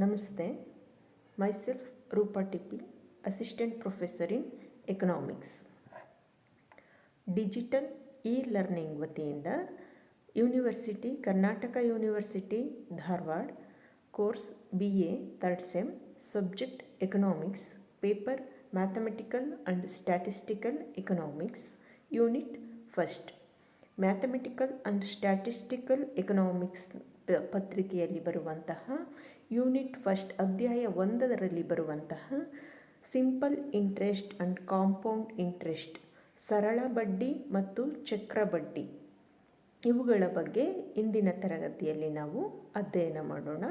Namaste. Myself Rupa Tippi, Assistant Professor in Economics. Digital learning ವತಿಯಿಂದ university Karnataka university Dharwad course BA 3rd sem subject economics paper mathematical and statistical economics unit first mathematical and statistical economics ಪತ್ರಿಕೆಯಲ್ಲಿ ಬರುವಂತಹ unit first ಅಧ್ಯಾಯ 1ರಲ್ಲಿ ಬರುವಂತಹ simple interest and compound interest ಸರಳ ಬಡ್ಡಿ ಮತ್ತು ಚಕ್ರ ಬಡ್ಡಿ ಇವುಗಳ ಬಗ್ಗೆ ಇಂದಿನ ತರಗತಿಯಲ್ಲಿ ನಾವು ಅಧ್ಯಯನ ಮಾಡೋಣ.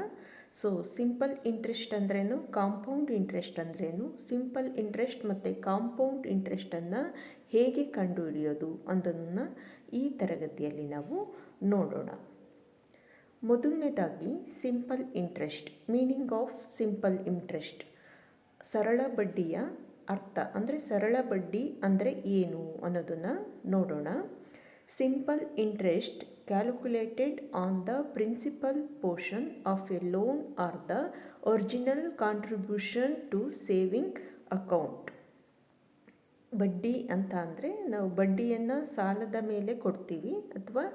ಸೊ ಸಿಂಪಲ್ ಇಂಟ್ರೆಸ್ಟ್ ಅಂದ್ರೇನು, ಕಾಂಪೌಂಡ್ ಇಂಟ್ರೆಸ್ಟ್ ಅಂದ್ರೇನು, ಸಿಂಪಲ್ ಇಂಟ್ರೆಸ್ಟ್ ಮತ್ತು ಕಾಂಪೌಂಡ್ ಇಂಟ್ರೆಸ್ಟನ್ನು ಹೇಗೆ ಕಂಡುಹಿಡಿಯೋದು ಅನ್ನೋದನ್ನು ಈ ತರಗತಿಯಲ್ಲಿ ನಾವು ನೋಡೋಣ. ಮೊದಲನೇದಾಗಿ simple interest, meaning of simple interest, ಸರಳ ಬಡ್ಡಿಯ ಅರ್ಥ ಅಂದರೆ ಸರಳ ಬಡ್ಡಿ ಅಂದರೆ ಏನು ಅನ್ನೋದನ್ನು ನೋಡೋಣ. Simple interest calculated on the principal portion of a loan or the original contribution to saving account. ಬಡ್ಡಿ ಅಂತ ಅಂದರೆ ನಾವು ಬಡ್ಡಿಯನ್ನು ಸಾಲದ ಮೇಲೆ ಕೊಡ್ತೀವಿ ಅಥವಾ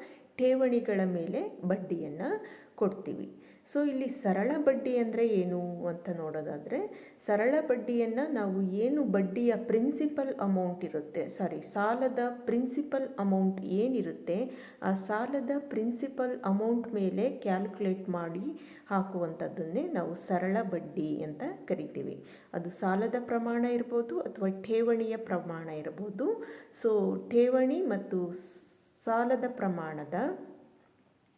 ಠೇವಣಿಗಳ ಮೇಲೆ ಬಡ್ಡಿಯನ್ನು ಕೊಡ್ತೀವಿ. ಸೊ ಇಲ್ಲಿ ಸರಳ ಬಡ್ಡಿ ಅಂದರೆ ಏನು ಅಂತ ನೋಡೋದಾದರೆ, ಸರಳ ಬಡ್ಡಿಯನ್ನು ನಾವು ಏನು ಬಡ್ಡಿಯ ಪ್ರಿನ್ಸಿಪಲ್ ಅಮೌಂಟ್ ಇರುತ್ತೆ, ಸಾಲದ ಪ್ರಿನ್ಸಿಪಲ್ ಅಮೌಂಟ್ ಏನಿರುತ್ತೆ ಆ ಸಾಲದ ಪ್ರಿನ್ಸಿಪಲ್ ಅಮೌಂಟ್ ಮೇಲೆ ಕ್ಯಾಲ್ಕುಲೇಟ್ ಮಾಡಿ ಹಾಕುವಂಥದ್ದನ್ನೇ ನಾವು ಸರಳ ಬಡ್ಡಿ ಅಂತ ಕರಿತೀವಿ. ಅದು ಸಾಲದ ಪ್ರಮಾಣ ಇರ್ಬೋದು ಅಥವಾ ಠೇವಣಿಯ ಪ್ರಮಾಣ ಇರ್ಬೋದು. ಸೊ ಠೇವಣಿ ಮತ್ತು ಸಾಲದ ಪ್ರಮಾಣದ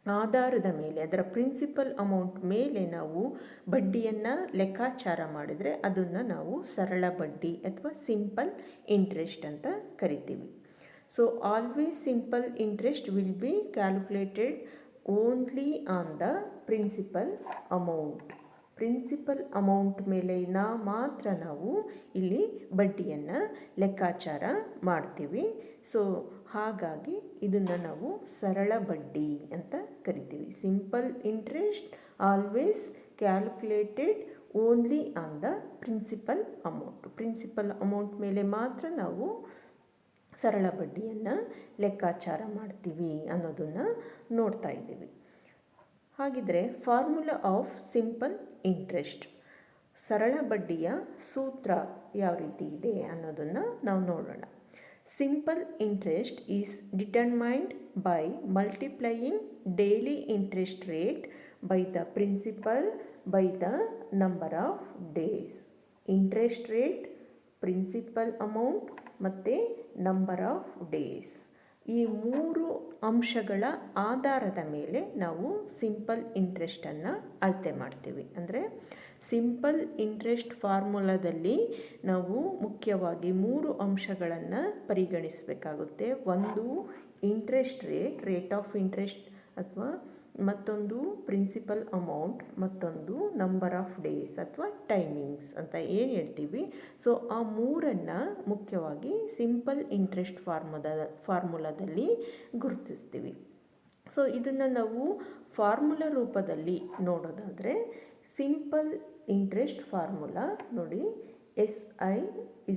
ಆಧಾರದ ಮೇಲೆ ಅದರ ಪ್ರಿನ್ಸಿಪಲ್ ಅಮೌಂಟ್ ಮೇಲೆ ನಾವು ಬಡ್ಡಿಯನ್ನು ಲೆಕ್ಕಾಚಾರ ಮಾಡಿದರೆ ಅದನ್ನು ನಾವು ಸರಳ ಬಡ್ಡಿ ಅಥವಾ ಸಿಂಪಲ್ ಇಂಟ್ರೆಸ್ಟ್ ಅಂತ ಕರಿತೀವಿ. So always simple interest will be calculated only on the principal amount. Principal amount ಮೇಲೆ ಮಾತ್ರ ನಾವು ಇಲ್ಲಿ ಬಡ್ಡಿಯನ್ನು ಲೆಕ್ಕಾಚಾರ ಮಾಡ್ತೀವಿ. ಸೊ ಹಾಗಾಗಿ ಇದನ್ನು ನಾವು ಸರಳ ಬಡ್ಡಿ ಅಂತ ಕರಿತೀವಿ. Simple interest always calculated only on the principal amount. Principal amount ಮೇಲೆ ಮಾತ್ರ ನಾವು ಸರಳ ಬಡ್ಡಿಯನ್ನು ಲೆಕ್ಕಾಚಾರ ಮಾಡ್ತೀವಿ ಅನ್ನೋದನ್ನು ನೋಡ್ತಾ ಇದ್ದೀವಿ. ಹಾಗಿದ್ರೆ ಫಾರ್ಮುಲಾ ಆಫ್ ಸಿಂಪಲ್ ಇಂಟ್ರೆಸ್ಟ್, ಸರಳ ಬಡ್ಡಿಯ ಸೂತ್ರ ಯಾವ ರೀತಿ ಇದೆ ಅನ್ನೋದನ್ನು ನಾವು ನೋಡೋಣ. Simple interest is determined by multiplying daily interest rate by the principal by the number of days. Interest rate, principal amount ಮತ್ತು ನಂಬರ್ ಆಫ್ ಡೇಸ್, ಈ 3 ಅಂಶಗಳ ಆಧಾರದ ಮೇಲೆ ನಾವು ಸಿಂಪಲ್ ಇಂಟ್ರೆಸ್ಟನ್ನು ಅಳತೆ ಮಾಡ್ತೀವಿ. ಅಂದರೆ ಸಿಂಪಲ್ ಇಂಟ್ರೆಸ್ಟ್ ಫಾರ್ಮುಲಾದಲ್ಲಿ ನಾವು ಮುಖ್ಯವಾಗಿ 3 ಅಂಶಗಳನ್ನು ಪರಿಗಣಿಸಬೇಕಾಗುತ್ತೆ. ಒಂದು ಇಂಟ್ರೆಸ್ಟ್ ರೇಟ್ ಆಫ್ ಇಂಟ್ರೆಸ್ಟ್ ಅಥವಾ ಮತ್ತೊಂದು ಪ್ರಿನ್ಸಿಪಲ್ ಅಮೌಂಟ್, ಮತ್ತೊಂದು ನಂಬರ್ ಆಫ್ ಡೇಸ್ ಅಥವಾ ಟೈಮಿಂಗ್ಸ್ ಅಂತ ಏನು ಹೇಳ್ತೀವಿ. ಸೊ ಆ 3ಅನ್ನು ಮುಖ್ಯವಾಗಿ ಸಿಂಪಲ್ ಇಂಟ್ರೆಸ್ಟ್ ಫಾರ್ಮುಲಾದಲ್ಲಿ ಗುರುತಿಸ್ತೀವಿ. ಸೊ ಇದನ್ನು ನಾವು ಫಾರ್ಮುಲಾ ರೂಪದಲ್ಲಿ ನೋಡೋದಾದರೆ ಸಿಂಪಲ್ ಇಂಟ್ರೆಸ್ಟ್ ಫಾರ್ಮುಲಾ ನೋಡಿ, SI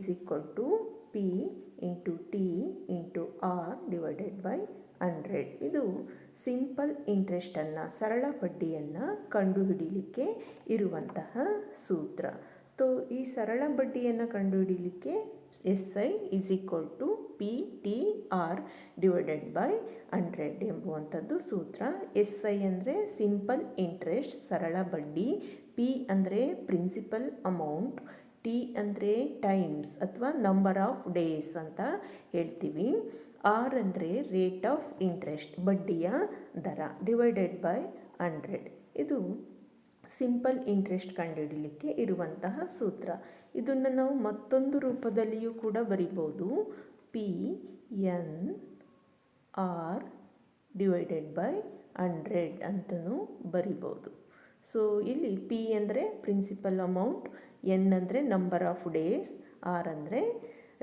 = P × T × R / 100. ಇದು ಸಿಂಪಲ್ ಇಂಟ್ರೆಸ್ಟನ್ನು, ಸರಳ ಬಡ್ಡಿಯನ್ನು ಕಂಡುಹಿಡಿಯಲಿಕ್ಕೆ ಇರುವಂತಹ ಸೂತ್ರ. ಈ ಸರಳ ಬಡ್ಡಿಯನ್ನು ಕಂಡುಹಿಡಿಯಲಿಕ್ಕೆ SI = PTR / 100 ಎಂಬುವಂಥದ್ದು ಸೂತ್ರ. SI ಅಂದರೆ ಸಿಂಪಲ್ ಇಂಟ್ರೆಸ್ಟ್, ಸರಳ ಬಡ್ಡಿ, P ಅಂದರೆ ಪ್ರಿನ್ಸಿಪಲ್ ಅಮೌಂಟ್, T ಅಂದರೆ ಟೈಮ್ಸ್ ಅಥವಾ ನಂಬರ್ ಆಫ್ ಡೇಸ್ ಅಂತ ಹೇಳ್ತೀವಿ, R ಅಂದರೆ ರೇಟ್ ಆಫ್ ಇಂಟ್ರೆಸ್ಟ್ ಬಡ್ಡಿಯ ದರ / 100. ಇದು ಸಿಂಪಲ್ ಇಂಟ್ರೆಸ್ಟ್ ಕಂಡುಹಿಡಲಿಕ್ಕೆ ಇರುವಂತಹ ಸೂತ್ರ. ಇದನ್ನು ನಾವು ಮತ್ತೊಂದು ರೂಪದಲ್ಲಿಯೂ ಕೂಡ ಬರಿಬೋದು, PNR / 100 ಅಂತಲೂ ಬರಿಬೋದು. ಸೊ ಇಲ್ಲಿ P ಅಂದರೆ ಪ್ರಿನ್ಸಿಪಲ್ ಅಮೌಂಟ್, N ಅಂದರೆ ನಂಬರ್ ಆಫ್ ಡೇಸ್, R ಅಂದರೆ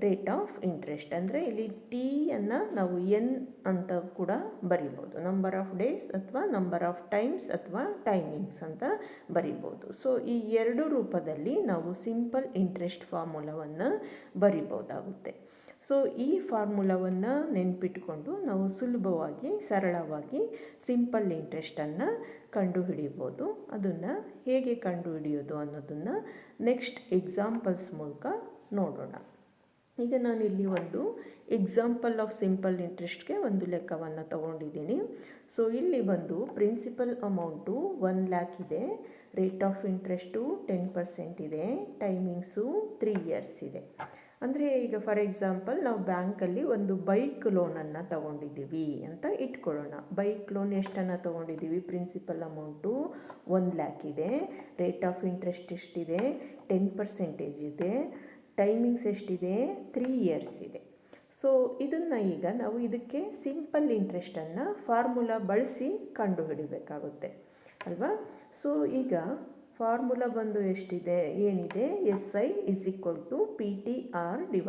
ರೇಟ್ ಆಫ್ ಇಂಟ್ರೆಸ್ಟ್. ಅಂದರೆ ಇಲ್ಲಿ ಟಿಯನ್ನು ನಾವು ಎನ್ ಅಂತ ಕೂಡ ಬರಿಬೋದು, ನಂಬರ್ ಆಫ್ ಡೇಸ್ ಅಥವಾ ನಂಬರ್ ಆಫ್ ಟೈಮ್ಸ್ ಅಥವಾ ಟೈಮಿಂಗ್ಸ್ ಅಂತ ಬರಿಬೋದು. ಸೊ ಈ ಎರಡು ರೂಪದಲ್ಲಿ ನಾವು ಸಿಂಪಲ್ ಇಂಟ್ರೆಸ್ಟ್ ಫಾರ್ಮುಲಾವನ್ನು ಬರಿಬೋದಾಗುತ್ತೆ. ಸೊ ಈ ಫಾರ್ಮುಲಾವನ್ನು ನೆನಪಿಟ್ಕೊಂಡು ನಾವು ಸುಲಭವಾಗಿ ಸರಳವಾಗಿ ಸಿಂಪಲ್ ಇಂಟ್ರೆಸ್ಟನ್ನು ಕಂಡುಹಿಡಿಬೋದು. ಅದನ್ನು ಹೇಗೆ ಕಂಡುಹಿಡಿಯೋದು ಅನ್ನೋದನ್ನು ನೆಕ್ಸ್ಟ್ ಎಕ್ಸಾಂಪಲ್ಸ್ ಮೂಲಕ ನೋಡೋಣ. ಈಗ ನಾನು ಇಲ್ಲಿ ಒಂದು ಎಕ್ಸಾಂಪಲ್ ಆಫ್ ಸಿಂಪಲ್ ಇಂಟ್ರೆಸ್ಟ್ಗೆ ಒಂದು ಲೆಕ್ಕವನ್ನು ತಗೊಂಡಿದ್ದೀನಿ. ಸೊ ಇಲ್ಲಿ ಬಂದು ಪ್ರಿನ್ಸಿಪಲ್ ಅಮೌಂಟು 1,00,000 ಇದೆ, ರೇಟ್ ಆಫ್ ಇಂಟ್ರೆಸ್ಟು 10% ಇದೆ, ಟೈಮಿಂಗ್ಸು 3 ಇಯರ್ಸ್ ಇದೆ. ಅಂದರೆ ಈಗ ಫಾರ್ ಎಕ್ಸಾಂಪಲ್ ನಾವು ಬ್ಯಾಂಕಲ್ಲಿ ಒಂದು ಬೈಕ್ ಲೋನನ್ನು ತಗೊಂಡಿದ್ದೀವಿ ಅಂತ ಇಟ್ಕೊಳ್ಳೋಣ. ಬೈಕ್ ಲೋನ್ ಎಷ್ಟನ್ನು ತೊಗೊಂಡಿದ್ದೀವಿ? ಪ್ರಿನ್ಸಿಪಲ್ ಅಮೌಂಟು 1,00,000 ಇದೆ, ರೇಟ್ ಆಫ್ ಇಂಟ್ರೆಸ್ಟ್ ಎಷ್ಟಿದೆ? 10% ಇದೆ, ಟೈಮಿಂಗ್ಸ್ ಎಷ್ಟಿದೆ? 3 ಇಯರ್ಸ್ ಇದೆ. ಸೊ ಇದನ್ನು ಈಗ ನಾವು ಇದಕ್ಕೆ ಸಿಂಪಲ್ ಇಂಟ್ರೆಸ್ಟನ್ನು ಫಾರ್ಮುಲಾ ಬಳಸಿ ಕಂಡುಹಿಡಿಬೇಕಾಗುತ್ತೆ ಅಲ್ವಾ. ಸೊ ಈಗ ಫಾರ್ಮುಲಾ ಬಂದು ಎಷ್ಟಿದೆ, ಏನಿದೆ? SI = PTR /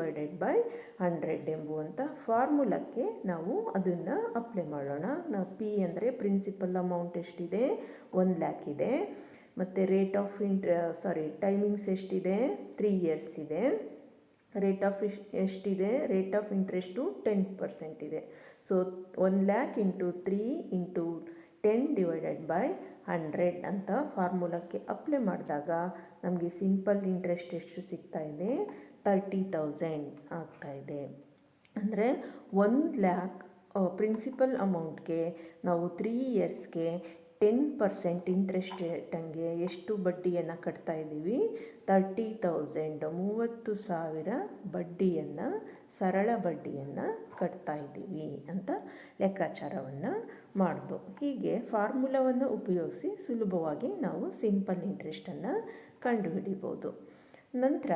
100 ಎಂಬುವಂಥ ಫಾರ್ಮುಲಾಕ್ಕೆ ನಾವು ಅದನ್ನು ಅಪ್ಲೈ ಮಾಡೋಣ. ನಾವು P ಅಂದರೆ ಪ್ರಿನ್ಸಿಪಲ್ ಅಮೌಂಟ್ ಎಷ್ಟಿದೆ? 1,00,000 ಇದೆ, ಮತ್ತು ಟೈಮಿಂಗ್ಸ್ ಎಷ್ಟಿದೆ? 3 ಇಯರ್ಸ್ ಇದೆ. ರೇಟ್ ಆಫ್ ಎಷ್ಟಿದೆ? ರೇಟ್ ಆಫ್ ಇಂಟ್ರೆಸ್ಟು 10% ಇದೆ. ಸೊ 1,00,000 × 3 × 10 / 100 ಅಂತ ಫಾರ್ಮುಲಾಕ್ಕೆ ಅಪ್ಲೈ ಮಾಡಿದಾಗ ನಮಗೆ ಸಿಂಪಲ್ ಇಂಟ್ರೆಸ್ಟ್ ಎಷ್ಟು ಸಿಗ್ತಾ ಇದೆ? 30,000 ಆಗ್ತಾ ಇದೆ. ಅಂದರೆ 1,00,000 ಪ್ರಿನ್ಸಿಪಲ್ ಅಮೌಂಟ್ಗೆ ನಾವು 3 ಇಯರ್ಸ್ಗೆ 10% ಇಂಟ್ರೆಸ್ಟ್ ರೇಟಂಗೆ ಎಷ್ಟು ಬಡ್ಡಿಯನ್ನು ಕಟ್ತಾ ಇದ್ದೀವಿ? 30,000 30,000 ಬಡ್ಡಿಯನ್ನು, ಸರಳ ಬಡ್ಡಿಯನ್ನು ಕಟ್ತಾ ಇದ್ದೀವಿ ಅಂತ ಲೆಕ್ಕಾಚಾರವನ್ನು ಮಾಡ್ದು. ಹೀಗೆ ಫಾರ್ಮುಲಾವನ್ನು ಉಪಯೋಗಿಸಿ ಸುಲಭವಾಗಿ ನಾವು ಸಿಂಪಲ್ ಇಂಟ್ರೆಸ್ಟನ್ನು ಕಂಡುಹಿಡಿಬೋದು. ನಂತರ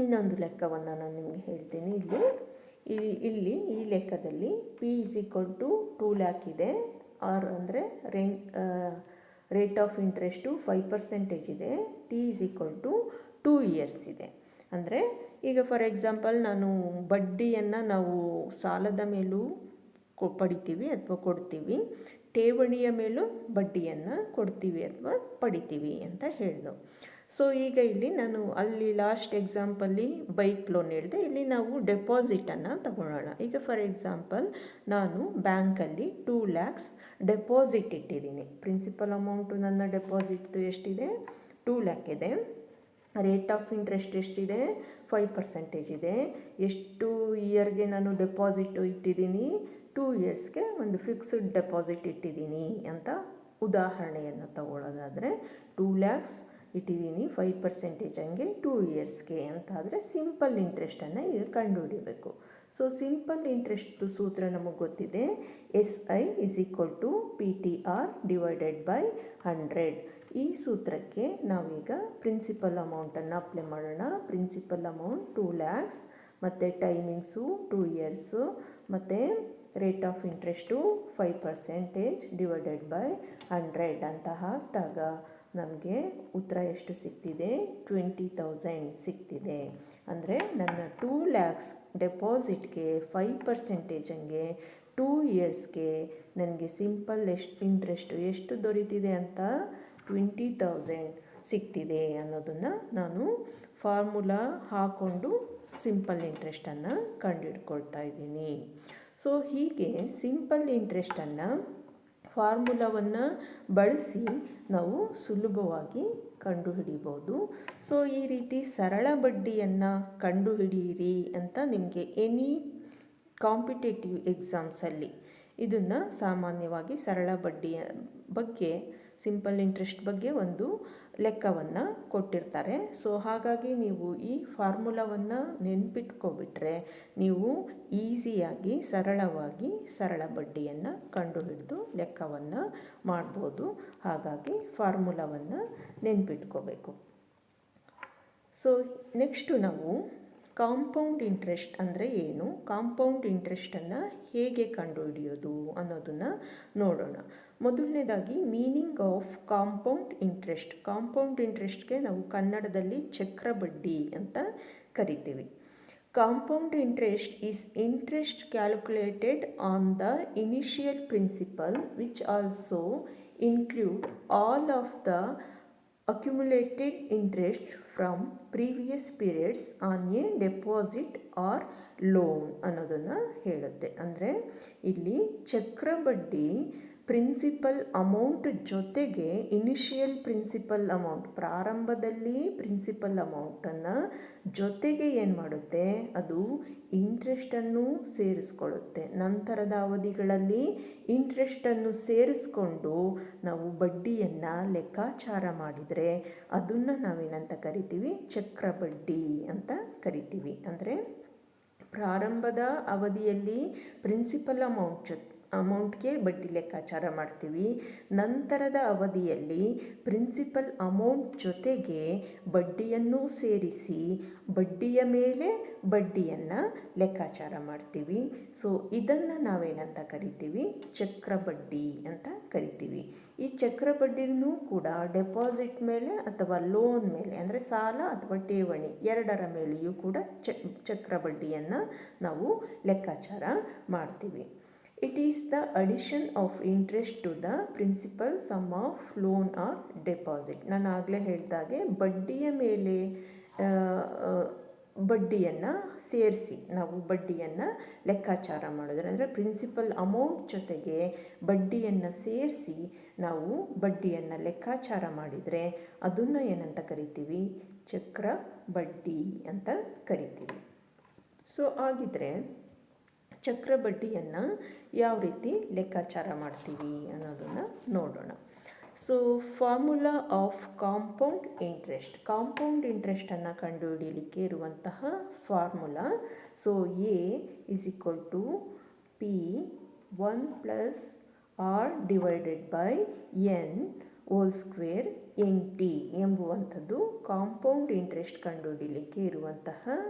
ಇನ್ನೊಂದು ಲೆಕ್ಕವನ್ನು ನಾನು ನಿಮಗೆ ಹೇಳ್ತೀನಿ. ಇಲ್ಲಿ ಈ ಲೆಕ್ಕದಲ್ಲಿ P = 2,00,000 ಇದೆ, ಅಂದರೆ ರೇಟ್ ಆಫ್ ಇಂಟ್ರೆಸ್ಟು 5% ಇದೆ, T = 2 ಇಯರ್ಸ್ ಇದೆ. ಅಂದರೆ ಈಗ ಫಾರ್ ಎಕ್ಸಾಂಪಲ್ ನಾನು ಬಡ್ಡಿಯನ್ನು ನಾವು ಸಾಲದ ಮೇಲೂ ಪಡಿತೀವಿ ಅಥವಾ ಕೊಡ್ತೀವಿ, ಠೇವಣಿಯ ಮೇಲೂ ಬಡ್ಡಿಯನ್ನು ಕೊಡ್ತೀವಿ ಅಥವಾ ಪಡಿತೀವಿ ಅಂತ ಹೇಳಿದೆ. ಸೊ ಈಗ ಇಲ್ಲಿ ನಾನು ಅಲ್ಲಿ ಲಾಸ್ಟ್ ಎಕ್ಸಾಂಪಲ್ಲಿ ಬೈಕ್ ಲೋನ್ ಹೇಳಿದೆ, ಇಲ್ಲಿ ನಾವು ಡೆಪಾಸಿಟನ್ನು ತಗೊಳ್ಳೋಣ. ಈಗ ಫಾರ್ ಎಕ್ಸಾಂಪಲ್ ನಾನು ಬ್ಯಾಂಕಲ್ಲಿ 2 lakhs ಡೆಪಾಸಿಟ್ ಇಟ್ಟಿದ್ದೀನಿ. ಪ್ರಿನ್ಸಿಪಲ್ ಅಮೌಂಟು ನನ್ನ ಡೆಪಾಸಿಟ್ದು ಎಷ್ಟಿದೆ? 2 lakh ಇದೆ. ರೇಟ್ ಆಫ್ ಇಂಟ್ರೆಸ್ಟ್ ಎಷ್ಟಿದೆ? 5% ಇದೆ. ಎಷ್ಟು ಇಯರ್ಗೆ ನಾನು ಡೆಪಾಸಿಟ್ ಇಟ್ಟಿದ್ದೀನಿ? 2 ಇಯರ್ಸ್ಗೆ ಒಂದು ಫಿಕ್ಸ್ಡ್ ಡೆಪಾಸಿಟ್ ಇಟ್ಟಿದ್ದೀನಿ ಅಂತ ಉದಾಹರಣೆಯನ್ನು ತಗೊಳ್ಳೋದಾದರೆ 2 lakhs ಇಟ್ಟಿದ್ದೀನಿ, 5% ಹಂಗೆ 2 ಇಯರ್ಸ್ಗೆ ಅಂತಾದರೆ ಸಿಂಪಲ್ ಇಂಟ್ರೆಸ್ಟನ್ನು ಈಗ ಕಂಡುಹಿಡಿಬೇಕು. ಸೊ ಸಿಂಪಲ್ ಇಂಟ್ರೆಸ್ಟ್ ಸೂತ್ರ ನಮಗೆ ಗೊತ್ತಿದೆ, SI = PTR / 100. ಈ ಸೂತ್ರಕ್ಕೆ ನಾವೀಗ ಪ್ರಿನ್ಸಿಪಲ್ ಅಮೌಂಟನ್ನು ಅಪ್ಲೈ ಮಾಡೋಣ. ಪ್ರಿನ್ಸಿಪಲ್ ಅಮೌಂಟ್ 2 lakhs, ಮತ್ತು ಟೈಮಿಂಗ್ಸು 2 ಇಯರ್ಸು, ಮತ್ತು ರೇಟ್ ಆಫ್ ಇಂಟ್ರೆಸ್ಟು 5% / 100 ಅಂತ ಹಾಕಿದಾಗ ನಮಗೆ ಉತ್ತರ ಎಷ್ಟು ಸಿಗ್ತಿದೆ? 20,000 ಸಿಗ್ತಿದೆ. ಅಂದರೆ ನನ್ನ 2 lakhs ಡೆಪಾಸಿಟ್ಗೆ 5% ಹಂಗೆ 2 ಇಯರ್ಸ್ಗೆ ನನಗೆ ಸಿಂಪಲ್ ಇಂಟ್ರೆಸ್ಟು ಎಷ್ಟು ದೊರೀತಿದೆ ಅಂತ? 20,000 ಸಿಗ್ತಿದೆ ಅನ್ನೋದನ್ನು ನಾನು ಫಾರ್ಮುಲಾ ಹಾಕ್ಕೊಂಡು ಸಿಂಪಲ್ ಇಂಟ್ರೆಸ್ಟನ್ನು ಕಂಡುಹಿಡ್ಕೊಳ್ತಾ ಇದ್ದೀನಿ. ಸೊ ಹೀಗೆ ಸಿಂಪಲ್ ಇಂಟ್ರೆಸ್ಟನ್ನು ಫಾರ್ಮುಲಾವನ್ನು ಬಳಸಿ ನಾವು ಸುಲಭವಾಗಿ ಕಂಡುಹಿಡಿಬೋದು. ಸೊ ಈ ರೀತಿ ಸರಳ ಬಡ್ಡಿಯನ್ನು ಕಂಡುಹಿಡಿಯಿರಿ ಅಂತ ನಿಮಗೆ ಎನಿ ಕಾಂಪಿಟೇಟಿವ್ ಎಕ್ಸಾಮ್ಸಲ್ಲಿ ಇದನ್ನು ಸಾಮಾನ್ಯವಾಗಿ ಸರಳ ಬಡ್ಡಿಯ ಬಗ್ಗೆ, ಸಿಂಪಲ್ ಇಂಟ್ರೆಸ್ಟ್ ಬಗ್ಗೆ ಒಂದು ಲೆಕ್ಕವನ್ನು ಕೊಟ್ಟಿರ್ತಾರೆ. ಸೊ ಹಾಗಾಗಿ ನೀವು ಈ ಫಾರ್ಮುಲಾವನ್ನು ನೆನಪಿಟ್ಕೊಬಿಟ್ರೆ ನೀವು ಈಸಿಯಾಗಿ ಸರಳವಾಗಿ ಸರಳ ಬಡ್ಡಿಯನ್ನು ಕಂಡುಹಿಡಿದು ಲೆಕ್ಕವನ್ನು ಮಾಡ್ಬೋದು. ಹಾಗಾಗಿ ಫಾರ್ಮುಲಾವನ್ನು ನೆನಪಿಟ್ಕೋಬೇಕು. ಸೊ ನೆಕ್ಸ್ಟು ನಾವು ಕಾಂಪೌಂಡ್ ಇಂಟ್ರೆಸ್ಟ್ ಅಂದರೆ ಏನು, ಕಾಂಪೌಂಡ್ ಇಂಟ್ರೆಸ್ಟನ್ನು ಹೇಗೆ ಕಂಡುಹಿಡಿಯೋದು ಅನ್ನೋದನ್ನು ನೋಡೋಣ. ಮೊದಲನೇದಾಗಿ meaning of compound interest. Compound ಇಂಟ್ರೆಸ್ಟ್ಗೆ ನಾವು ಕನ್ನಡದಲ್ಲಿ ಚಕ್ರ ಬಡ್ಡಿ ಅಂತ ಕರಿತೀವಿ. Compound interest is interest calculated on the initial principal which also include all of the accumulated interest from previous periods on a deposit or loan ಅನ್ನೋದನ್ನು ಹೇಳುತ್ತೆ. ಅಂದರೆ ಇಲ್ಲಿ ಚಕ್ರಬಡ್ಡಿ ಪ್ರಿನ್ಸಿಪಲ್ ಅಮೌಂಟ್ ಜೊತೆಗೆ ಇನಿಷಿಯಲ್ ಪ್ರಿನ್ಸಿಪಲ್ ಅಮೌಂಟ್, ಪ್ರಾರಂಭದಲ್ಲಿ ಪ್ರಿನ್ಸಿಪಲ್ ಅಮೌಂಟನ್ನು ಜೊತೆಗೆ ಏನು ಮಾಡುತ್ತೆ, ಅದು ಇಂಟ್ರೆಸ್ಟನ್ನು ಸೇರಿಸ್ಕೊಳ್ಳುತ್ತೆ. ನಂತರದ ಅವಧಿಗಳಲ್ಲಿ ಇಂಟ್ರೆಸ್ಟನ್ನು ಸೇರಿಸ್ಕೊಂಡು ನಾವು ಬಡ್ಡಿಯನ್ನು ಲೆಕ್ಕಾಚಾರ ಮಾಡಿದರೆ ಅದನ್ನು ನಾವೇನಂತ ಕರಿತೀವಿ, ಚಕ್ರಬಡ್ಡಿ ಅಂತ ಕರಿತೀವಿ. ಅಂದರೆ ಪ್ರಾರಂಭದ ಅವಧಿಯಲ್ಲಿ ಪ್ರಿನ್ಸಿಪಲ್ ಅಮೌಂಟ್ಗೆ ಬಡ್ಡಿ ಲೆಕ್ಕಾಚಾರ ಮಾಡ್ತೀವಿ. ನಂತರದ ಅವಧಿಯಲ್ಲಿ ಪ್ರಿನ್ಸಿಪಲ್ ಅಮೌಂಟ್ ಜೊತೆಗೆ ಬಡ್ಡಿಯನ್ನು ಸೇರಿಸಿ ಬಡ್ಡಿಯ ಮೇಲೆ ಬಡ್ಡಿಯನ್ನು ಲೆಕ್ಕಾಚಾರ ಮಾಡ್ತೀವಿ. ಸೊ ಇದನ್ನು ನಾವೇನಂತ ಕರಿತೀವಿ, ಚಕ್ರಬಡ್ಡಿ ಅಂತ ಕರಿತೀವಿ. ಈ ಚಕ್ರಬಡ್ಡಿನೂ ಕೂಡ ಡೆಪಾಸಿಟ್ ಮೇಲೆ ಅಥವಾ ಲೋನ್ ಮೇಲೆ, ಅಂದರೆ ಸಾಲ ಅಥವಾ ಠೇವಣಿ ಎರಡರ ಮೇಲೆಯೂ ಕೂಡ ಚಕ್ರಬಡ್ಡಿಯನ್ನು ನಾವು ಲೆಕ್ಕಾಚಾರ ಮಾಡ್ತೀವಿ. It is the addition of interest to the principal sum of loan or deposit. ನಾನು ಆಗಲೇ ಹೇಳಿದಾಗೆ ಬಡ್ಡಿಯ ಮೇಲೆ ಬಡ್ಡಿಯನ್ನು ಸೇರಿಸಿ ನಾವು ಬಡ್ಡಿಯನ್ನು ಲೆಕ್ಕಾಚಾರ ಮಾಡಿದ್ರೆ, ಅಂದರೆ ಪ್ರಿನ್ಸಿಪಲ್ ಅಮೌಂಟ್ ಜೊತೆಗೆ ಬಡ್ಡಿಯನ್ನು ಸೇರಿಸಿ ನಾವು ಬಡ್ಡಿಯನ್ನು ಲೆಕ್ಕಾಚಾರ ಮಾಡಿದರೆ ಅದನ್ನು ಏನಂತ ಕರಿತೀವಿ, ಚಕ್ರ ಬಡ್ಡಿ ಅಂತ ಕರಿತೀವಿ. ಸೊ ಆಗಿದ್ದರೆ ಚಕ್ರಬಡ್ಡಿಯನ್ನು ಯಾವ ರೀತಿ ಲೆಕ್ಕಾಚಾರ ಮಾಡ್ತೀವಿ ಅನ್ನೋದನ್ನು ನೋಡೋಣ. So formula of compound interest. Compound ಇಂಟ್ರೆಸ್ಟನ್ನು ಕಂಡುಹಿಡಿಯಲಿಕ್ಕೆ ಇರುವಂತಹ formula, so A is equal to P 1 + r divided by n whole square NT ಎಂಬುವಂಥದ್ದು ಕಾಂಪೌಂಡ್ ಇಂಟ್ರೆಸ್ಟ್ ಕಂಡುಹಿಡಿಯಲಿಕ್ಕೆ ಇರುವಂತಹ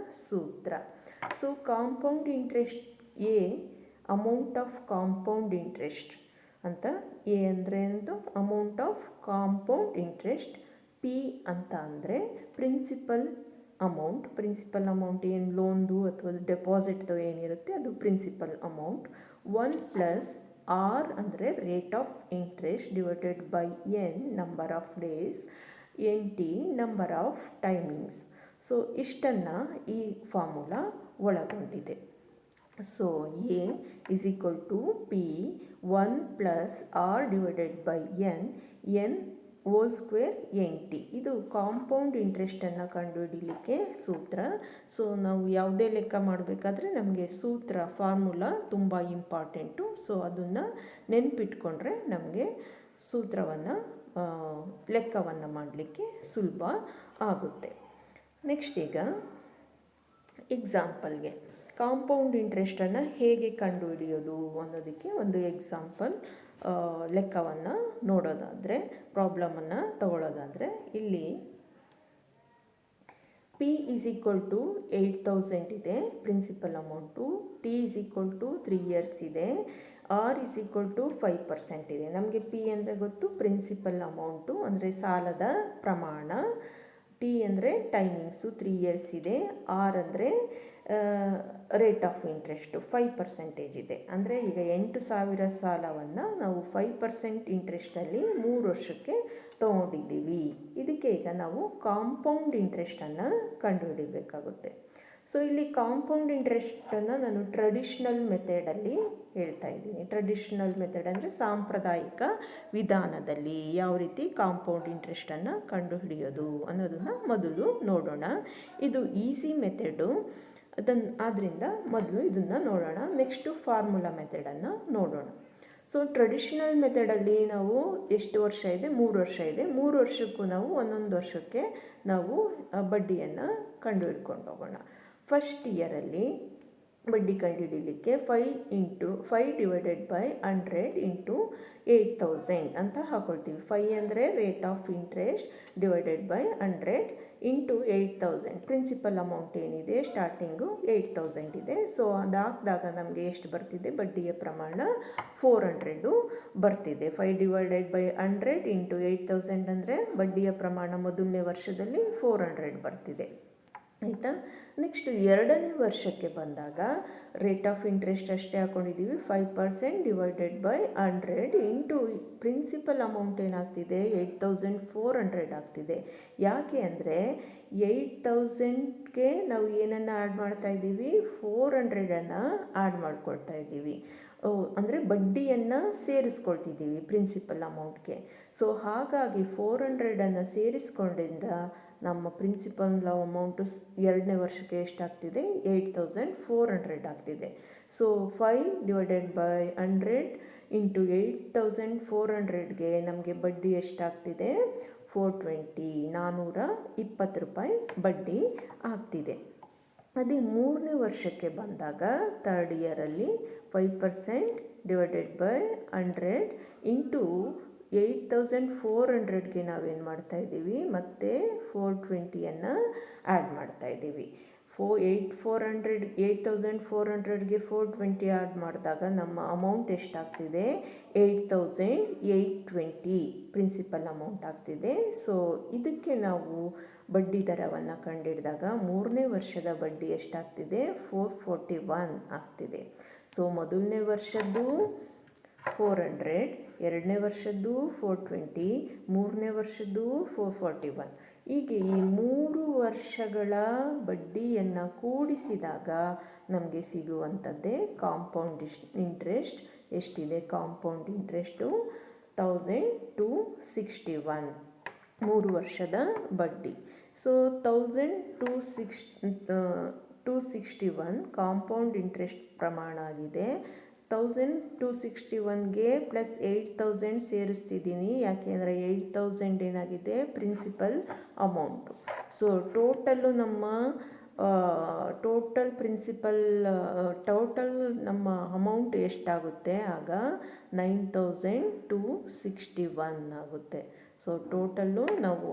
ಸೂತ್ರ. So compound interest A amount of compound interest ಅಂತ, ಎ ಅಂದರೆ ಒಂದು amount of compound interest, P ಅಂತ ಅಂದರೆ ಪ್ರಿನ್ಸಿಪಲ್ ಅಮೌಂಟ್ ಏನು ಲೋನ್ದು ಅಥವಾ ಡೆಪಾಸಿಟ್ದು ಏನಿರುತ್ತೆ ಅದು ಪ್ರಿನ್ಸಿಪಲ್ ಅಮೌಂಟ್. 1 + r ಅಂದರೆ rate of interest divided by n number of days, NT number of timings. So ಇಷ್ಟನ್ನು ಈ ಫಾರ್ಮುಲಾ ಒಳಗೊಂಡಿದೆ. So A is equal to P 1 + r divided by n whole square NT. ಇದು compound ಇಂಟ್ರೆಸ್ಟನ್ನು ಕಂಡುಹಿಡಿಯಲಿಕ್ಕೆ ಸೂತ್ರ. So ನಾವು ಯಾವುದೇ ಲೆಕ್ಕ ಮಾಡಬೇಕಾದ್ರೆ ನಮಗೆ ಸೂತ್ರ ಫಾರ್ಮುಲಾ ತುಂಬ ಇಂಪಾರ್ಟೆಂಟು. ಸೊ ಅದನ್ನು ನೆನಪಿಟ್ಕೊಂಡ್ರೆ ನಮಗೆ ಸೂತ್ರವನ್ನು ಲೆಕ್ಕವನ್ನು ಮಾಡಲಿಕ್ಕೆ ಸುಲಭ ಆಗುತ್ತೆ. ನೆಕ್ಸ್ಟ್ ಈಗ ಎಕ್ಸಾಂಪಲ್ಗೆ ಕಾಂಪೌಂಡ್ ಇಂಟ್ರೆಸ್ಟನ್ನು ಹೇಗೆ ಕಂಡುಹಿಡಿಯೋದು ಅನ್ನೋದಕ್ಕೆ ಒಂದು ಎಕ್ಸಾಂಪಲ್ ಲೆಕ್ಕವನ್ನು ನೋಡೋದಾದರೆ, ಪ್ರಾಬ್ಲಮನ್ನು ತಗೊಳ್ಳೋದಾದರೆ, ಇಲ್ಲಿ P ಇಸ್ ಈಕ್ವಲ್ ಟು 8,000 ಇದೆ principal amount, T is equal to 3 years ಇದೆ, R ಇಸ್ ಈಕ್ವಲ್ ಟು 5% ಇದೆ. ನಮಗೆ P ಅಂದರೆ ಗೊತ್ತು, ಪ್ರಿನ್ಸಿಪಲ್ ಅಮೌಂಟು ಅಂದರೆ ಸಾಲದ ಪ್ರಮಾಣ, T ಅಂದರೆ ಟೈಮಿಂಗ್ಸು 3 years ಇದೆ, R ಅಂದರೆ ರೇಟ್ ಆಫ್ ಇಂಟ್ರೆಸ್ಟು 5% ಇದೆ. ಅಂದರೆ ಈಗ 8,000 ಸಾಲವನ್ನು ನಾವು 5% ಇಂಟ್ರೆಸ್ಟಲ್ಲಿ 3 ವರ್ಷಕ್ಕೆ ತೊಗೊಂಡಿದ್ದೀವಿ. ಇದಕ್ಕೆ ಈಗ ನಾವು ಕಾಂಪೌಂಡ್ ಇಂಟ್ರೆಸ್ಟನ್ನು ಕಂಡುಹಿಡಿಯಬೇಕಾಗುತ್ತೆ. ಸೊ ಇಲ್ಲಿ ಕಾಂಪೌಂಡ್ ಇಂಟ್ರೆಸ್ಟನ್ನು ನಾನು ಟ್ರೆಡಿಷ್ನಲ್ ಮೆಥಡಲ್ಲಿ ಹೇಳ್ತಾ ಇದ್ದೀನಿ. ಟ್ರೆಡಿಷ್ನಲ್ ಮೆಥಡ್ ಅಂದರೆ ಸಾಂಪ್ರದಾಯಿಕ ವಿಧಾನದಲ್ಲಿ ಯಾವ ರೀತಿ ಕಾಂಪೌಂಡ್ ಇಂಟ್ರೆಸ್ಟನ್ನು ಕಂಡುಹಿಡಿಯೋದು ಅನ್ನೋದನ್ನು ಮೊದಲು ನೋಡೋಣ. ಇದು ಈಸಿ ಮೆಥಡು, ಆದ್ದರಿಂದ ಮೊದಲು ಇದನ್ನು ನೋಡೋಣ. ನೆಕ್ಸ್ಟು ಫಾರ್ಮುಲಾ ಮೆಥಡನ್ನು ನೋಡೋಣ. ಸೊ ಟ್ರೆಡಿಷ್ನಲ್ ಮೆಥಡಲ್ಲಿ ನಾವು ಎಷ್ಟು ವರ್ಷ ಇದೆ, 3 ವರ್ಷ ಇದೆ. 3 ವರ್ಷಕ್ಕೂ ನಾವು ಒಂದೊಂದು ವರ್ಷಕ್ಕೆ ನಾವು ಬಡ್ಡಿಯನ್ನು ಕಂಡುಹಿಡ್ಕೊಂಡು ಹೋಗೋಣ. ಫಸ್ಟ್ ಇಯರಲ್ಲಿ ಬಡ್ಡಿ ಕಂಡುಹಿಡಿಯಲಿಕ್ಕೆ 5 ಡಿವೈಡೆಡ್ ಬೈ 100 ಇಂಟು 8,000 ಅಂತ ಹಾಕೊಳ್ತೀವಿ. 5 ಅಂದರೆ rate of interest divided by 100 into 8,000. Principal amount ಏನಿದೆ ಸ್ಟಾರ್ಟಿಂಗು 8,000 ಇದೆ. ಸೊ ಅದು ಹಾಕಿದಾಗ ನಮಗೆ ಎಷ್ಟು ಬರ್ತಿದೆ, ಬಡ್ಡಿಯ ಪ್ರಮಾಣ 400 ಬರ್ತಿದೆ. 5 ಡಿವೈಡೆಡ್ ಬೈ 100 ಇಂಟು 8,000 ಅಂದರೆ ಬಡ್ಡಿಯ ಪ್ರಮಾಣ ಮೊದಲನೇ ವರ್ಷದಲ್ಲಿ 400 ಬರ್ತಿದೆ. ಆಯಿತಾ. ನೆಕ್ಸ್ಟ್ ಎರಡನೇ ವರ್ಷಕ್ಕೆ ಬಂದಾಗ ರೇಟ್ ಆಫ್ ಇಂಟ್ರೆಸ್ಟ್ ಅಷ್ಟೇ ಹಾಕ್ಕೊಂಡಿದ್ದೀವಿ, 5% divided by 100 into principal amount ಏನಾಗ್ತಿದೆ 8400 ಆಗ್ತಿದೆ. ಯಾಕೆ ಅಂದರೆ 8000ಗೆ ನಾವು ಏನನ್ನು ಆ್ಯಡ್ ಮಾಡ್ತಾ ಇದ್ದೀವಿ, 400 ಆ್ಯಡ್ ಮಾಡ್ಕೊಳ್ತಾ ಇದ್ದೀವಿ. ಅಂದರೆ ಬಡ್ಡಿಯನ್ನು ಸೇರಿಸ್ಕೊಳ್ತಿದ್ದೀವಿ ಪ್ರಿನ್ಸಿಪಲ್ ಅಮೌಂಟ್ಗೆ. ಸೊ ಹಾಗಾಗಿ 400 ಸೇರಿಸ್ಕೊಂಡಿಂದ ನಮ್ಮ ಪ್ರಿನ್ಸಿಪಲ್ ಅಮೌಂಟು ಎರಡನೇ ವರ್ಷಕ್ಕೆ ಎಷ್ಟಾಗ್ತಿದೆ, 8400 ಆಗ್ತಿದೆ. ಸೊ 5 ಡಿವೈಡೆಡ್ ಬೈ 100 ಇಂಟು 8400ಗೆ ನಮಗೆ ಬಡ್ಡಿ ಎಷ್ಟಾಗ್ತಿದೆ, 420 420 ರೂಪಾಯಿ ಬಡ್ಡಿ ಆಗ್ತಿದೆ. ಅದೇ ಮೂರನೇ ವರ್ಷಕ್ಕೆ ಬಂದಾಗ ಥರ್ಡ್ ಇಯರಲ್ಲಿ 5% ಡಿವೈಡೆಡ್ ಬೈ 100 ಇಂಟು 8400ಗೆ ನಾವೇನು ಮಾಡ್ತಾ ಇದ್ದೀವಿ, ಮತ್ತು 420 ಆ್ಯಡ್ ಮಾಡ್ತಾ ಇದ್ದೀವಿ. 8400ಗೆ 420 ಆ್ಯಡ್ ಮಾಡಿದಾಗ ನಮ್ಮ ಅಮೌಂಟ್ ಎಷ್ಟಾಗ್ತಿದೆ, 8820 ಪ್ರಿನ್ಸಿಪಲ್ ಅಮೌಂಟ್ ಆಗ್ತಿದೆ. ಸೊ ಇದಕ್ಕೆ ನಾವು ಬಡ್ಡಿ ದರವನ್ನು ಕಂಡುಹಿಡಿದಾಗ ಮೂರನೇ ವರ್ಷದ ಬಡ್ಡಿ ಎಷ್ಟಾಗ್ತಿದೆ, 441 ಆಗ್ತಿದೆ. ಸೊ ಮೊದಲನೇ ವರ್ಷದ್ದು 400, ಎರಡನೇ ವರ್ಷದ್ದು 420, ಮೂರನೇ ವರ್ಷದ್ದು 441. ಹೀಗೆ ಈ 3 ವರ್ಷಗಳ ಬಡ್ಡಿಯನ್ನು ಕೂಡಿಸಿದಾಗ ನಮಗೆ ಸಿಗುವಂಥದ್ದೇ ಕಾಂಪೌಂಡ್ ಇಂಟ್ರೆಸ್ಟ್. ಎಷ್ಟಿದೆ ಕಾಂಪೌಂಡ್ ಇಂಟ್ರೆಸ್ಟು, 1261 3 ವರ್ಷದ ಬಡ್ಡಿ. ಸೊ 1261 ಕಾಂಪೌಂಡ್ ಇಂಟ್ರೆಸ್ಟ್ ಪ್ರಮಾಣ ಆಗಿದೆ. 1261ಗೆ ಪ್ಲಸ್ 8000 ಸೇರಿಸ್ತಿದ್ದೀನಿ, ಯಾಕೆಂದರೆ 8000 ಏನಾಗಿದೆ ಪ್ರಿನ್ಸಿಪಲ್ ಅಮೌಂಟು. ಸೊ ಟೋಟಲ್ ನಮ್ಮ ಅಮೌಂಟ್ ಎಷ್ಟಾಗುತ್ತೆ ಆಗ 9261 ಆಗುತ್ತೆ. ಸೊ ಟೋಟಲ್ಲು ನಾವು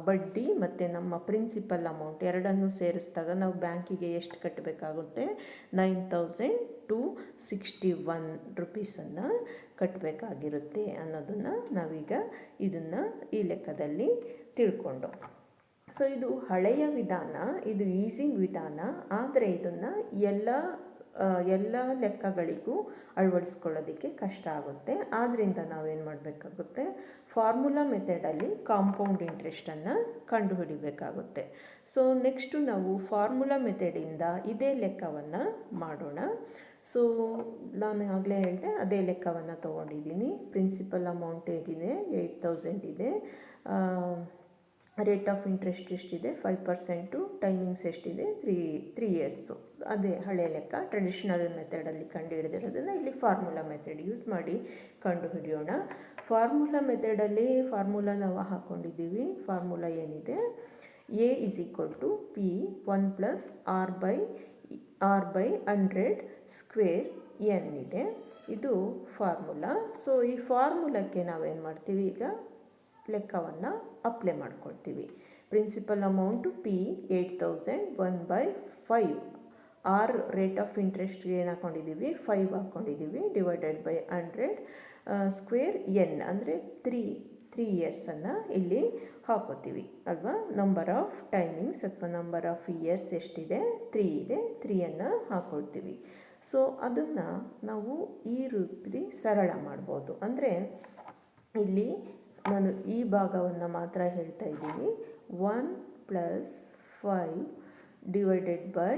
ಬಡ್ಡಿ ಮತ್ತು ನಮ್ಮ ಪ್ರಿನ್ಸಿಪಲ್ ಅಮೌಂಟ್ ಎರಡನ್ನೂ ಸೇರಿಸಿದಾಗ ನಾವು ಬ್ಯಾಂಕಿಗೆ ಎಷ್ಟು ಕಟ್ಟಬೇಕಾಗುತ್ತೆ, 9261 ರುಪೀಸನ್ನು ಕಟ್ಟಬೇಕಾಗಿರುತ್ತೆ ಅನ್ನೋದನ್ನು ನಾವೀಗ ಈ ಲೆಕ್ಕದಲ್ಲಿ ತಿಳ್ಕೊಂಡು. ಸೊ ಇದು ಹಳೆಯ ವಿಧಾನ, ಇದು ಈಸಿ ವಿಧಾನ, ಆದರೆ ಇದನ್ನು ಎಲ್ಲ ಲೆಕ್ಕಗಳಿಗೂ ಅಳವಡಿಸ್ಕೊಳ್ಳೋದಕ್ಕೆ ಕಷ್ಟ ಆಗುತ್ತೆ. ಆದ್ದರಿಂದ ನಾವೇನು ಮಾಡಬೇಕಾಗುತ್ತೆ, ಫಾರ್ಮುಲಾ ಮೆಥಡಲ್ಲಿ ಕಾಂಪೌಂಡ್ ಇಂಟ್ರೆಸ್ಟನ್ನು ಕಂಡುಹಿಡಿಬೇಕಾಗುತ್ತೆ. ಸೊ ನೆಕ್ಸ್ಟು ನಾವು ಫಾರ್ಮುಲಾ ಮೆಥಡಿಂದ ಇದೇ ಲೆಕ್ಕವನ್ನು ಮಾಡೋಣ. ಸೊ ನಾನು ಆಗಲೇ ಹೇಳಿದೆ, ಅದೇ ಲೆಕ್ಕವನ್ನು ತೊಗೊಂಡಿದ್ದೀನಿ. ಪ್ರಿನ್ಸಿಪಲ್ ಅಮೌಂಟ್ ಹೇಗಿದೆ, 8000 ಇದೆ. ರೇಟ್ ಆಫ್ ಇಂಟ್ರೆಸ್ಟ್ ಎಷ್ಟಿದೆ, 5%. ಟೈಮಿಂಗ್ಸ್ ಎಷ್ಟಿದೆ, 3 ಇಯರ್ಸು. ಅದೇ ಹಳೆ ಲೆಕ್ಕ ಟ್ರೆಡಿಷ್ನಲ್ ಮೆಥಡಲ್ಲಿ ಕಂಡು ಹಿಡಿದಿರೋದನ್ನು ಇಲ್ಲಿ ಫಾರ್ಮುಲಾ ಮೆಥಡ್ ಯೂಸ್ ಮಾಡಿ ಕಂಡು ಹಿಡಿಯೋಣ. ಫಾರ್ಮುಲಾ ಮೆಥಡಲ್ಲಿ ಫಾರ್ಮುಲಾ ನಾವು ಹಾಕ್ಕೊಂಡಿದ್ದೀವಿ. ಫಾರ್ಮುಲಾ ಏನಿದೆ, A = P 1 + R/100 square n ಇದೆ. ಇದು ಫಾರ್ಮುಲಾ. ಸೊ ಈ ಫಾರ್ಮುಲಾಕ್ಕೆ ನಾವೇನು ಮಾಡ್ತೀವಿ, ಈಗ ಲೆಕ್ಕವನ್ನು ಅಪ್ಲೈ ಮಾಡ್ಕೊಳ್ತೀವಿ. Principal amount P 8000, 1/5. R rate of ಇಂಟ್ರೆಸ್ಟ್ಗೆ ಏನು ಹಾಕ್ಕೊಂಡಿದ್ದೀವಿ, 5 ಹಾಕ್ಕೊಂಡಿದ್ದೀವಿ, ಡಿವೈಡೆಡ್ ಬೈ 100 ಸ್ಕ್ವೇರ್ n ಅಂದರೆ 3 ಇಯರ್ಸನ್ನು ಇಲ್ಲಿ ಹಾಕೋತೀವಿ ಅಲ್ವಾ. ನಂಬರ್ ಆಫ್ ಟೈಮಿಂಗ್ಸ್ ಅಥವಾ ನಂಬರ್ ಆಫ್ ಇಯರ್ಸ್ ಎಷ್ಟಿದೆ, 3 ಇದೆ, 3 ಹಾಕೊಳ್ತೀವಿ. ಸೊ ಅದನ್ನು ನಾವು ಈ ರೀತಿ ಸರಳ ಮಾಡ್ಬೋದು. ಅಂದರೆ ಇಲ್ಲಿ ನಾನು ಈ ಭಾಗವನ್ನು ಮಾತ್ರ ಹೇಳ್ತಾ ಇದ್ದೀನಿ. 1 + 5 ಡಿವೈಡೆಡ್ ಬೈ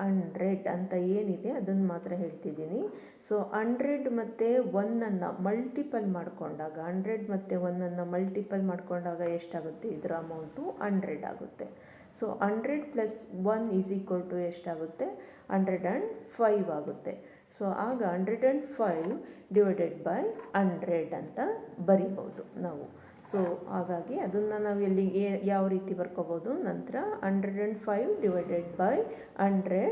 100 ಅಂತ ಏನಿದೆ ಅದನ್ನು ಮಾತ್ರ ಹೇಳ್ತಿದ್ದೀನಿ. ಸೊ 100 ಮತ್ತು 1 ಮಲ್ಟಿಪಲ್ ಮಾಡಿಕೊಂಡಾಗ, 100 ಮತ್ತು 1 ಮಲ್ಟಿಪಲ್ ಮಾಡಿಕೊಂಡಾಗ ಎಷ್ಟಾಗುತ್ತೆ, ಇದರ ಅಮೌಂಟು 100 ಆಗುತ್ತೆ. ಸೊ 100 + 1 ಎಷ್ಟಾಗುತ್ತೆ, 105 ಆಗುತ್ತೆ. ಸೊ ಆಗ 105 ಡಿವೈಡೆಡ್ ಬೈ 100 ಅಂತ ಬರಿಬೋದು ನಾವು. ಸೊ ಹಾಗಾಗಿ ಅದನ್ನು ನಾವು ಯಾವ ರೀತಿ ಬರ್ಕೋಬೋದು, ನಂತರ 105 divided by 100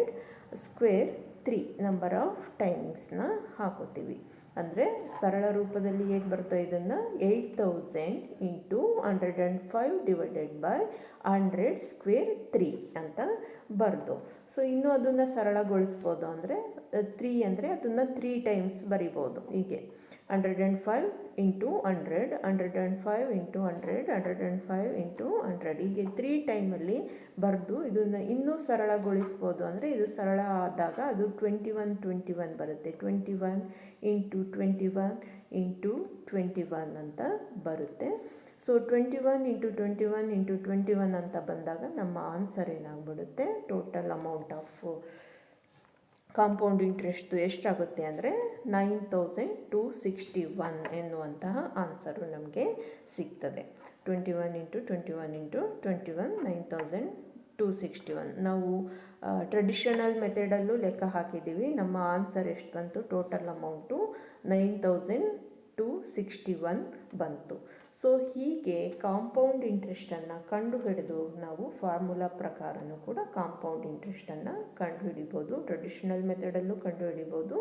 square 3 number of ಟೈಮಿಂಗ್ಸ್ನ ಹಾಕೋತೀವಿ. ಅಂದರೆ ಸರಳ ರೂಪದಲ್ಲಿ ಹೇಗೆ ಬರ್ತೋ ಇದನ್ನು, 8000 ಇಂಟು 105 ಡಿವೈಡೆಡ್ ಬೈ 100 ಸ್ಕ್ವೇರ್ 3 ಅಂತ ಬರೆದು. ಸೊ ಇನ್ನೂ ಅದನ್ನು ಸರಳಗೊಳಿಸ್ಬೋದು. ಅಂದರೆ 3 ಅಂದರೆ ಅದನ್ನು 3 ಟೈಮ್ಸ್ ಬರಿಬೋದು. ಹೀಗೆ 105 ಇಂಟು 100, 105 ಇಂಟು 100, 105 ಇಂಟು 100 ಹೀಗೆ 3 ಟೈಮಲ್ಲಿ ಬರೆದು ಇದನ್ನು ಇನ್ನೂ ಸರಳಗೊಳಿಸ್ಬೋದು. ಅಂದರೆ ಇದು ಸರಳ ಆದಾಗ ಅದು 21 ಬರುತ್ತೆ. 21 ಇಂಟು 21 ಇಂಟು 21 ಅಂತ ಬರುತ್ತೆ. ಸೊ 21 ಇಂಟು 21 ಇಂಟು 21 ಅಂತ ಬಂದಾಗ ನಮ್ಮ ಆನ್ಸರ್ ಏನಾಗ್ಬಿಡುತ್ತೆ, total amount of compound interest ಎಷ್ಟಾಗುತ್ತೆ ಅಂದರೆ 9261 ಎನ್ನುವಂತಹ ಆನ್ಸರು ನಮಗೆ ಸಿಗ್ತದೆ. 21 ಇಂಟು 21 ಇಂಟು 21 9261. ನಾವು ಟ್ರೆಡಿಷನಲ್ ಮೆಥಡಲ್ಲೂ ಲೆಕ್ಕ ಹಾಕಿದ್ದೀವಿ. ನಮ್ಮ ಆನ್ಸರ್ ಎಷ್ಟು ಬಂತು, ಟೋಟಲ್ ಅಮೌಂಟು 9261 ಬಂತು. ಸೊ ಹೀಗೆ ಕಾಂಪೌಂಡ್ ಇಂಟ್ರೆಸ್ಟನ್ನು ಕಂಡುಹಿಡಿದು ನಾವು ಫಾರ್ಮುಲಾ ಪ್ರಕಾರನೂ ಕೂಡ ಕಾಂಪೌಂಡ್ ಇಂಟ್ರೆಸ್ಟನ್ನು ಕಂಡುಹಿಡಿಬೋದು. ಟ್ರೆಡಿಷನಲ್ ಮೆಥಡಲ್ಲೂ ಕಂಡುಹಿಡಿಬೋದು,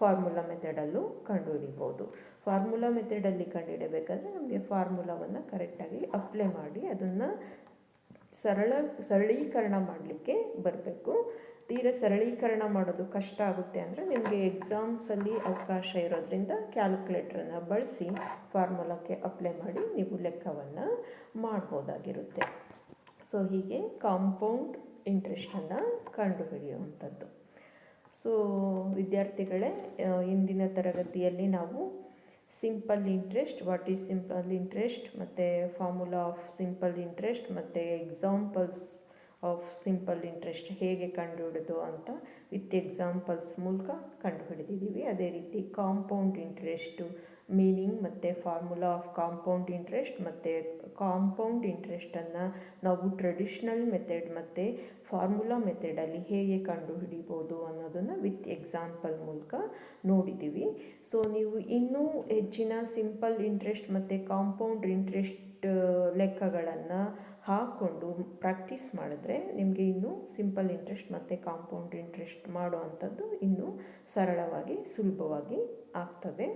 ಫಾರ್ಮುಲಾ ಮೆಥಡಲ್ಲೂ ಕಂಡುಹಿಡಿಬೋದು. ಫಾರ್ಮುಲಾ ಮೆಥಡಲ್ಲಿ ಕಂಡುಹಿಡಬೇಕಾದ್ರೆ ನಮಗೆ ಫಾರ್ಮುಲಾವನ್ನು ಕರೆಕ್ಟಾಗಿ ಅಪ್ಲೈ ಮಾಡಿ ಅದನ್ನು ಸರಳೀಕರಣ ಮಾಡಲಿಕ್ಕೆ ಬರಬೇಕು. ತೀರಾ ಸರಳೀಕರಣ ಮಾಡೋದು ಕಷ್ಟ ಆಗುತ್ತೆ ಅಂದರೆ ನಿಮಗೆ ಎಕ್ಸಾಮ್ಸಲ್ಲಿ ಅವಕಾಶ ಇರೋದ್ರಿಂದ ಕ್ಯಾಲ್ಕುಲೇಟ್ರನ್ನು ಬಳಸಿ ಫಾರ್ಮುಲಾಕ್ಕೆ ಅಪ್ಲೈ ಮಾಡಿ ನೀವು ಲೆಕ್ಕವನ್ನು ಮಾಡ್ಬೋದಾಗಿರುತ್ತೆ. ಸೊ ಹೀಗೆ ಕಾಂಪೌಂಡ್ ಇಂಟ್ರೆಸ್ಟನ್ನು ಕಂಡುಹಿಡಿಯುವಂಥದ್ದು. ಸೊ ವಿದ್ಯಾರ್ಥಿಗಳೇ, ಇಂದಿನ ತರಗತಿಯಲ್ಲಿ ನಾವು simple interest, what is simple interest, ಮತ್ತು ಫಾರ್ಮುಲಾ ಆಫ್ ಸಿಂಪಲ್ ಇಂಟ್ರೆಸ್ಟ್ ಮತ್ತು ಎಕ್ಸಾಂಪಲ್ಸ್ ಆಫ್ ಸಿಂಪಲ್ ಇಂಟ್ರೆಸ್ಟ್ ಹೇಗೆ ಕಂಡುಹಿಡಿದು ಅಂತ ವಿತ್ ಎಕ್ಸಾಂಪಲ್ಸ್ ಮೂಲಕ ಕಂಡುಹಿಡಿದಿದ್ದೀವಿ. ಅದೇ ರೀತಿ ಕಾಂಪೌಂಡ್ ಇಂಟ್ರೆಸ್ಟು ಮೀನಿಂಗ್ ಮತ್ತು ಫಾರ್ಮುಲಾ ಆಫ್ ಕಾಂಪೌಂಡ್ ಇಂಟ್ರೆಸ್ಟ್ ಮತ್ತು ಕಾಂಪೌಂಡ್ ಇಂಟ್ರೆಸ್ಟನ್ನು ನಾವು ಟ್ರೆಡಿಷ್ನಲ್ ಮೆಥಡ್ ಮತ್ತು ಫಾರ್ಮುಲಾ ಮೆಥಡಲ್ಲಿ ಹೇಗೆ ಕಂಡುಹಿಡಿಬೋದು ಅನ್ನೋದನ್ನು ವಿತ್ ಎಕ್ಸಾಂಪಲ್ ಮೂಲಕ ನೋಡಿದ್ದೀವಿ. ಸೊ ನೀವು ಇನ್ನೂ ಹೆಚ್ಚಿನ ಸಿಂಪಲ್ ಇಂಟ್ರೆಸ್ಟ್ ಮತ್ತು ಕಾಂಪೌಂಡ್ ಇಂಟ್ರೆಸ್ಟ್ ಲೆಕ್ಕಗಳನ್ನು ಹಾಕ್ಕೊಂಡು ಪ್ರಾಕ್ಟೀಸ್ ಮಾಡಿದ್ರೆ ನಿಮಗೆ ಇನ್ನೂ ಸಿಂಪಲ್ ಇಂಟ್ರೆಸ್ಟ್ ಮತ್ತು ಕಾಂಪೌಂಡ್ ಇಂಟ್ರೆಸ್ಟ್ ಮಾಡೋ ಅಂಥದ್ದು ಇನ್ನೂ ಸರಳವಾಗಿ ಸುಲಭವಾಗಿ ಆಗ್ತದೆ.